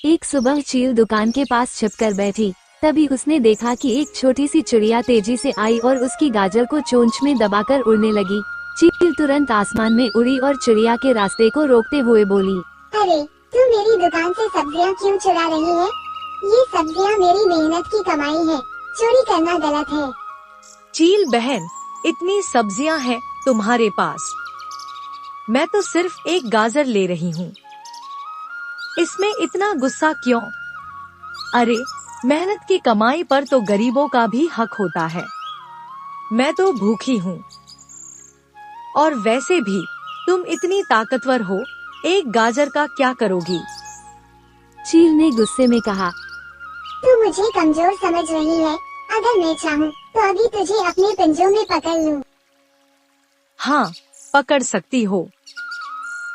एक सुबह चील दुकान के पास छिपकर बैठी। तभी उसने देखा कि एक छोटी सी चिड़िया तेजी से आई और उसकी गाजर को चोंच में दबाकर उड़ने लगी। चील तुरंत आसमान में उड़ी और चिड़िया के रास्ते को रोकते हुए बोली, अरे, तू मेरी दुकान से सब्जियां क्यों चुरा रही है? ये सब्जियां मेरी मेहनत की कमाई है, चोरी करना गलत है। चील बहन, इतनी सब्जियां हैं तुम्हारे पास, मैं तो सिर्फ एक गाजर ले रही हूँ, इसमें इतना गुस्सा क्यों? अरे, मेहनत की कमाई पर तो गरीबों का भी हक होता है। मैं तो भूखी हूँ, और वैसे भी तुम इतनी ताकतवर हो, एक गाजर का क्या करोगी? चील ने गुस्से में कहा, तू मुझे कमजोर समझ रही है। अगर मैं चाहूँ तो अभी तुझे अपने पंजों में पकड़ लूँ। हाँ, पकड़ सकती हो,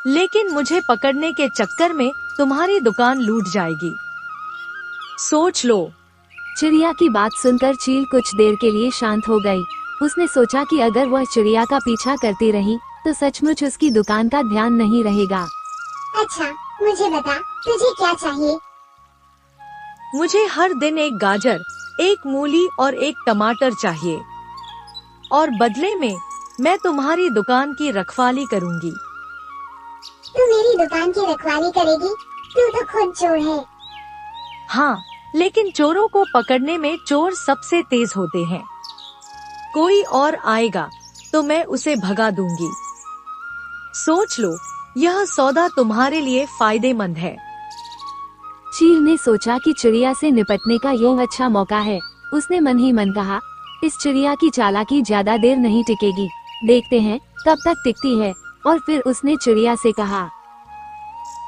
लेकिन मुझे पकड़ने के चक्कर में तुम्हारी दुकान लूट जाएगी, सोच लो। चिड़िया की बात सुनकर चील कुछ देर के लिए शांत हो गई। उसने सोचा कि अगर वह चिड़िया का पीछा करती रही तो सचमुच उसकी दुकान का ध्यान नहीं रहेगा। अच्छा, मुझे बता, तुझे क्या चाहिए? मुझे हर दिन एक गाजर, एक मूली और एक टमाटर चाहिए, और बदले में मैं तुम्हारी दुकान की रखवाली करूंगी। तू मेरी दुकान की रखवाली करेगी? तू तो खुद चोर है। हाँ, लेकिन चोरों को पकड़ने में चोर सबसे तेज होते हैं। कोई और आएगा तो मैं उसे भगा दूंगी। सोच लो, यह सौदा तुम्हारे लिए फायदेमंद है। चील ने सोचा कि चिड़िया से निपटने का यह अच्छा मौका है। उसने मन ही मन कहा, इस चिड़िया की चालाकी ज्यादा देर नहीं टिकेगी, देखते हैं कब तक टिकती है। और फिर उसने चिड़िया से कहा,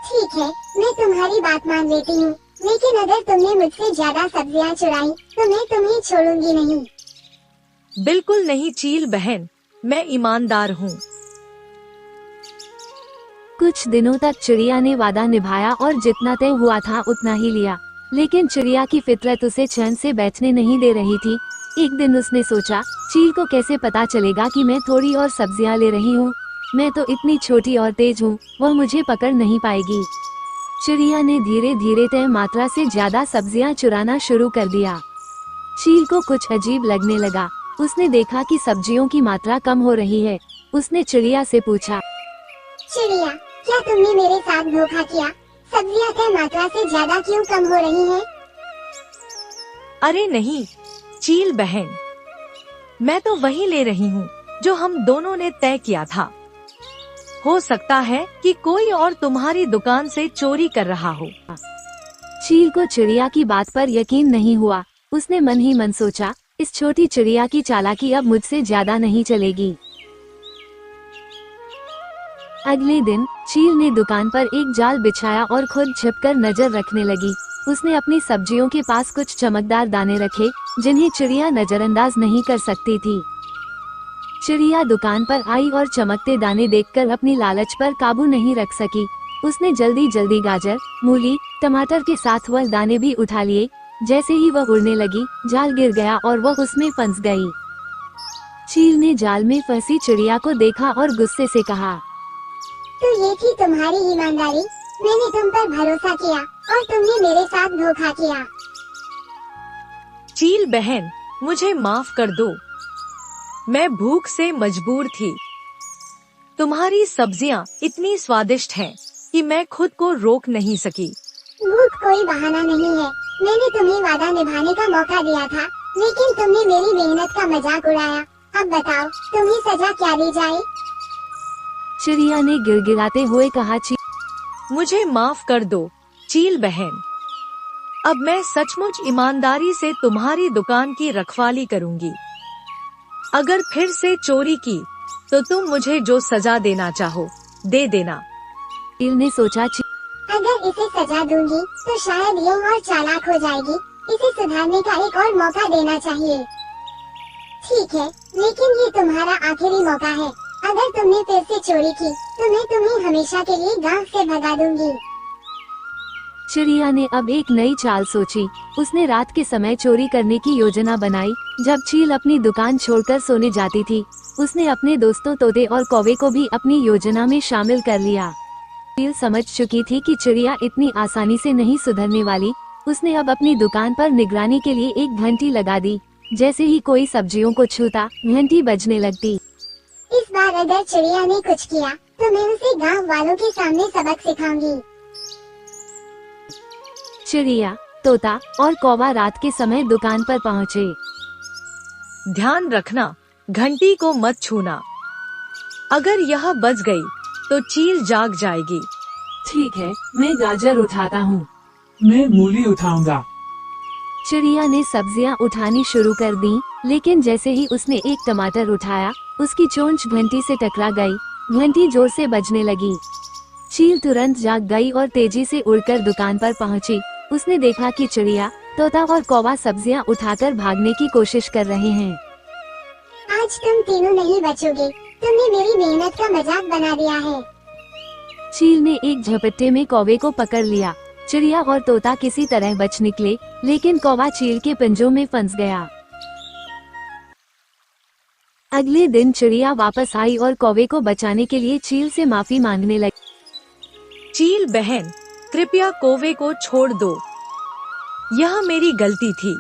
ठीक है, मैं तुम्हारी बात मान लेती हूँ, लेकिन अगर तुमने मुझसे ज्यादा सब्जियाँ चुराई तो मैं तुम्हें छोड़ूंगी नहीं। बिल्कुल नहीं चील बहन, मैं ईमानदार हूँ। कुछ दिनों तक चिड़िया ने वादा निभाया और जितना तय हुआ था उतना ही लिया, लेकिन चिड़िया की फितरत उसे चैन से बैठने नहीं दे रही थी। एक दिन उसने सोचा, चील को कैसे पता चलेगा कि मैं थोड़ी और सब्जियां ले रही हूँ? मैं तो इतनी छोटी और तेज हूँ, वह मुझे पकड़ नहीं पाएगी। चिड़िया ने धीरे धीरे तय मात्रा से ज्यादा सब्जियां चुराना शुरू कर दिया। चील को कुछ अजीब लगने लगा। उसने देखा कि सब्जियों की मात्रा कम हो रही है। उसने चिड़िया से पूछा, चिड़िया, क्या तुमने मेरे साथ धोखा किया? सब्जियां तय मात्रा से ज्यादा क्यों कम हो रही हैं? अरे नहीं चील बहन, मैं तो वही ले रही हूँ जो हम दोनों ने तय किया था। हो सकता है कि कोई और तुम्हारी दुकान से चोरी कर रहा हो। चील को चिड़िया की बात पर यकीन नहीं हुआ। उसने मन ही मन सोचा, इस छोटी चिड़िया की चालाकी अब मुझसे ज्यादा नहीं चलेगी। अगले दिन चील ने दुकान पर एक जाल बिछाया और खुद छिपकर नजर रखने लगी। उसने अपनी सब्जियों के पास कुछ चमकदार दाने रखे जिन्हें चिड़िया नजरअंदाज नहीं कर सकती थी। चिड़िया दुकान पर आई और चमकते दाने देखकर अपनी लालच पर काबू नहीं रख सकी। उसने जल्दी जल्दी गाजर, मूली, टमाटर के साथ वह दाने भी उठा लिए। जैसे ही वह उड़ने लगी, जाल गिर गया और वह उसमें फंस गई। चील ने जाल में फंसी चिड़िया को देखा और गुस्से से कहा, तो ये थी तुम्हारी ईमानदारी? मैंने तुम पर भरोसा किया और तुमने मेरे साथ धोखा किया। चील बहन, मुझे माफ कर दो, मैं भूख से मजबूर थी। तुम्हारी सब्जियां इतनी स्वादिष्ट हैं कि मैं खुद को रोक नहीं सकी। भूख कोई बहाना नहीं है। मैंने तुम्हें वादा निभाने का मौका दिया था, लेकिन तुमने मेरी मेहनत का मजाक उड़ाया। अब बताओ, तुम्हें सजा क्या दी जाए? चिड़िया ने गिड़गिड़ाते हुए कहा, मुझे माफ कर दो चील बहन, अब मैं सचमुच ईमानदारी से तुम्हारी दुकान की रखवाली करूंगी। अगर फिर से चोरी की तो तुम मुझे जो सजा देना चाहो दे देना। चील ने सोचा, अगर इसे सजा दूंगी तो शायद ये और चालाक हो जाएगी। इसे सुधारने का एक और मौका देना चाहिए। ठीक है, लेकिन ये तुम्हारा आखिरी मौका है। अगर तुमने फिर से चोरी की तो मैं तुम्हें हमेशा के लिए गांव से भगा दूंगी। चिड़िया ने अब एक नई चाल सोची। उसने रात के समय चोरी करने की योजना बनाई। जब चील अपनी दुकान छोड़कर सोने जाती थी, उसने अपने दोस्तों तोते और कौवे को भी अपनी योजना में शामिल कर लिया। चील समझ चुकी थी कि चिड़िया इतनी आसानी से नहीं सुधरने वाली। उसने अब अपनी दुकान पर निगरानी के लिए एक घंटी लगा दी। जैसे ही कोई सब्जियों को छूता, घंटी बजने लगती। इस बार अगर चिड़िया ने कुछ किया तो मैं उसे गांव वालों के सामने सबक सिखाऊंगी। चिड़िया, तोता और कौवा रात के समय दुकान पर पहुँचे। ध्यान रखना, घंटी को मत छूना। अगर यह बज गई तो चील जाग जाएगी। ठीक है, मैं गाजर उठाता हूँ। मैं मूली उठाऊंगा। चिड़िया ने सब्जियां उठानी शुरू कर दी, लेकिन जैसे ही उसने एक टमाटर उठाया, उसकी चोंच घंटी से टकरा गई। घंटी जोर से बजने लगी। चील तुरंत जाग गई और तेजी से उड़कर दुकान पर पहुंची। उसने देखा कि चिड़िया, तोता और कौवा सब्जियां उठाकर भागने की कोशिश कर रहे हैं। आज तुम तीनों नहीं बचोगे। तुमने मेरी मेहनत का मजाक बना दिया है। चील ने एक झपट्टे में कौवे को पकड़ लिया। चिड़िया और तोता किसी तरह बच निकले, लेकिन कौवा चील के पंजों में फंस गया। अगले दिन चिड़िया वापस आई और कौवे को बचाने के लिए चील से माफी मांगने लगी। चील बहन, कृपया कौवे को छोड़ दो। यह मेरी गलती थी।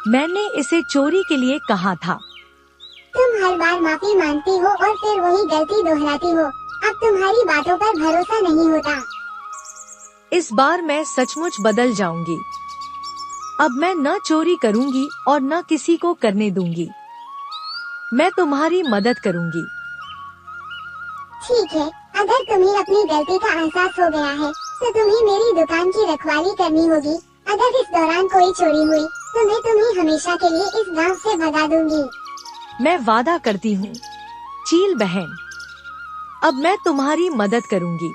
मैंने इसे चोरी के लिए कहा था। तुम हर बार माफी मांगती हो और फिर वही गलती दोहराती हो। अब तुम्हारी बातों पर भरोसा नहीं होता। इस बार मैं सचमुच बदल जाऊंगी। अब मैं न चोरी करूंगी और न किसी को करने दूंगी। मैं तुम्हारी मदद करूंगी। ठीक है, अगर तुम्हें अपनी गलती का एहसास हो गया है तो तुम्हें मेरी दुकान की रखवाली करनी होगी। अगर इस दौरान कोई चोरी हुई तो मैं तुम्हें हमेशा के लिए इस गांव से भगा दूंगी। मैं वादा करती हूँ चील बहन, अब मैं तुम्हारी मदद करूंगी।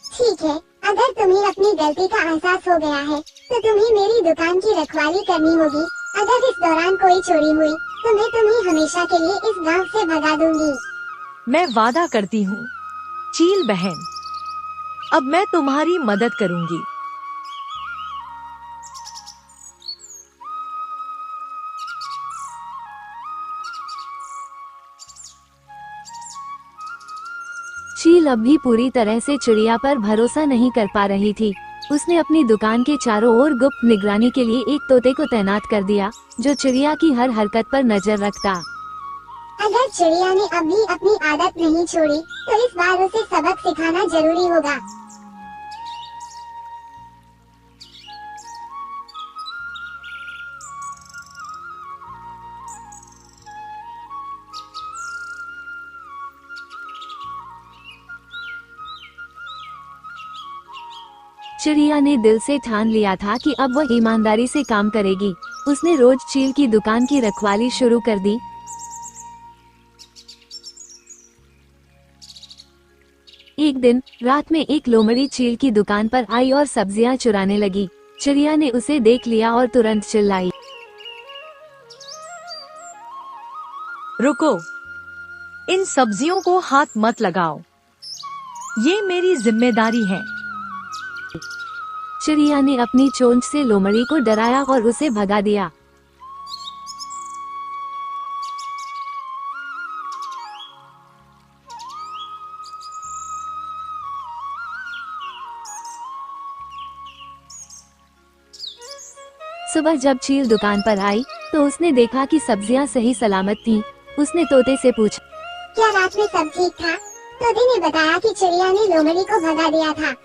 ठीक है, अगर तुम्हें अपनी गलती का एहसास हो गया है तो तुम्हें मेरी दुकान की रखवाली करनी होगी। अगर इस दौरान कोई चोरी हुई तो मैं तुम्हें हमेशा के लिए इस गांव से भगा दूंगी। मैं वादा करती हूँ चील बहन, अब मैं तुम्हारी मदद करूंगी। चील अब भी पूरी तरह से चिड़िया पर भरोसा नहीं कर पा रही थी। उसने अपनी दुकान के चारों ओर गुप्त निगरानी के लिए एक तोते को तैनात कर दिया, जो चिड़िया की हर हरकत पर नजर रखता। अगर चिड़िया ने अब भी अपनी आदत नहीं छोड़ी तो इस बार उसे सबक सिखाना जरूरी होगा। चिड़िया ने दिल से ठान लिया था कि अब वह ईमानदारी से काम करेगी। उसने रोज चील की दुकान की रखवाली शुरू कर दी। एक दिन रात में एक लोमड़ी चील की दुकान पर आई और सब्जियां चुराने लगी। चिड़िया ने उसे देख लिया और तुरंत चिल्लाई, रुको, इन सब्जियों को हाथ मत लगाओ। ये मेरी जिम्मेदारी है। चिड़िया ने अपनी चोंच से लोमड़ी को डराया और उसे भगा दिया। सुबह जब चील दुकान पर आई तो उसने देखा कि सब्जियां सही सलामत थीं। उसने तोते से पूछा, क्या रात में सब ठीक था? तोते ने बताया कि चिड़िया ने लोमड़ी को भगा दिया था।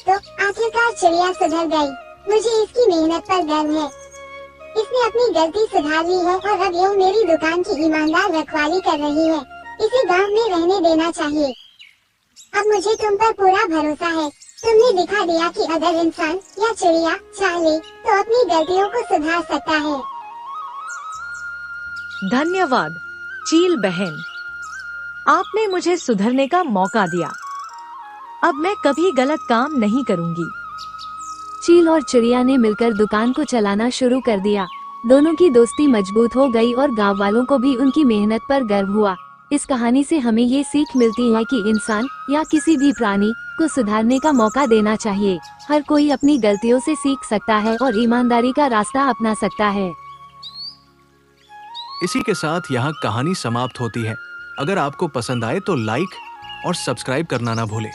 तो आखिरकार चिड़िया सुधर गई। मुझे इसकी मेहनत पर गर्व है। इसने अपनी गलती सुधार ली है और अब यह मेरी दुकान की ईमानदार रखवाली कर रही है। इसे गांव में रहने देना चाहिए। अब मुझे तुम पर पूरा भरोसा है। तुमने दिखा दिया कि अगर इंसान या चिड़िया चाहे तो अपनी गलतियों को सुधार सकता है। धन्यवाद चील बहन, आपने मुझे सुधरने का मौका दिया। अब मैं कभी गलत काम नहीं करूंगी। चील और चिड़िया ने मिलकर दुकान को चलाना शुरू कर दिया। दोनों की दोस्ती मजबूत हो गई और गांव वालों को भी उनकी मेहनत पर गर्व हुआ। इस कहानी से हमें ये सीख मिलती है कि इंसान या किसी भी प्राणी को सुधारने का मौका देना चाहिए। हर कोई अपनी गलतियों से सीख सकता है और ईमानदारी का रास्ता अपना सकता है। इसी के साथ यहाँ कहानी समाप्त होती है। अगर आपको पसंद आए तो लाइक, और सब्सक्राइब करना ना भूले।